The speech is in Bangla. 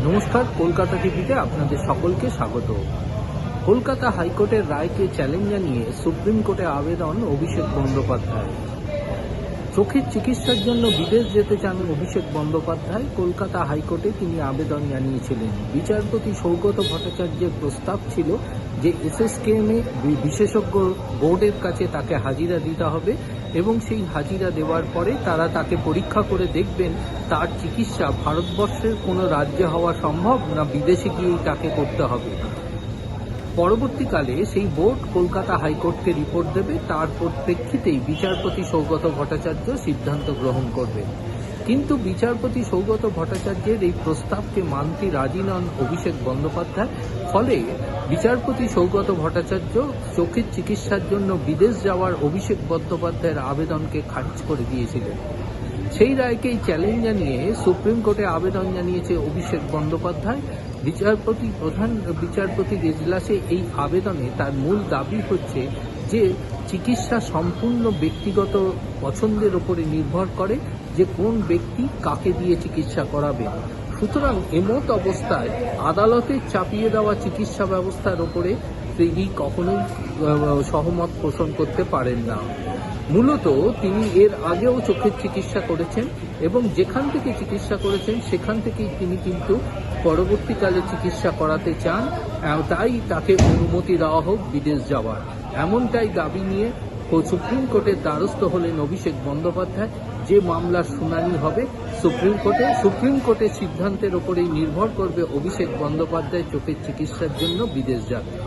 নমস্কার, কলকাতা টিভিতে আপনাদের সকলকে স্বাগত। কলকাতা হাইকোর্টের রায়কে চ্যালেঞ্জ জানিয়ে সুপ্রিম কোর্টে আবেদন অভিষেক বন্দ্যোপাধ্যায়। চোখের চিকিৎসার জন্য বিদেশ যেতে চান অভিষেক বন্দ্যোপাধ্যায়। কলকাতা হাইকোর্টে তিনি আবেদন জানিয়েছিলেন। বিচারপতি সৌগত ভট্টাচার্যের প্রস্তাব ছিল যে এসএসকেএমে বিশেষজ্ঞ বোর্ডের কাছে তাকে হাজিরা দিতে হবে এবং সেই হাজিরা দেওয়ার পরে তারা তাকে পরীক্ষা করে দেখবেন তার চিকিৎসা ভারতবর্ষের কোনো রাজ্যে হওয়া সম্ভব না বিদেশে গিয়েই তাকে করতে হবে। পরবর্তীকালে সেই বোর্ড কলকাতা হাইকোর্টকে রিপোর্ট দেবে, তার প্রেক্ষিতেই বিচারপতি সৌগত ভট্টাচার্য সিদ্ধান্ত গ্রহণ করবেন। কিন্তু বিচারপতি সৌগত ভট্টাচার্যের এই প্রস্তাবকে মানতে রাজি নন অভিষেক বন্দ্যোপাধ্যায়। ফলে বিচারপতি সৌগত ভট্টাচার্য চোখের চিকিৎসার জন্য বিদেশ যাওয়ার অভিষেক বন্দ্যোপাধ্যায়ের আবেদনকে খারিজ করে দিয়েছিলেন। সেই রায়কেই চ্যালেঞ্জ জানিয়ে সুপ্রিম কোর্টে আবেদন জানিয়েছে অভিষেক বন্দ্যোপাধ্যায়। প্রধান বিচারপতির এজলাসে এই আবেদনে তার মূল দাবি হচ্ছে যে চিকিৎসা সম্পূর্ণ ব্যক্তিগত পছন্দের উপরে নির্ভর করে যে কোন ব্যক্তি কাকে দিয়ে চিকিৎসা করাবে। সুতরাং এমত অবস্থায় আদালতের চাপিয়ে দেওয়া চিকিৎসা ব্যবস্থার উপরে তিনি কখনোই সহমত পোষণ করতে পারেন না। মূলত তিনি এর আগেও চোখের চিকিৎসা করেছেন এবং যেখান থেকে চিকিৎসা করেছেন সেখান থেকেই তিনি কিন্তু পরবর্তীকালে চিকিৎসা করাতে চান, তাই তাকে অনুমতি দেওয়া হোক বিদেশ যাওয়ার। এমনটাই দাবি নিয়ে সুপ্রিম কোর্টের দ্বারস্থ হলেন অভিষেক বন্দ্যোপাধ্যায়। যে মামলার শুনানি হবে সুপ্রিম কোর্টের সিদ্ধান্তের ওপরেই নির্ভর করবে অভিষেক বন্দ্যোপাধ্যায় চোখের চিকিৎসার জন্য বিদেশ যাত্রা।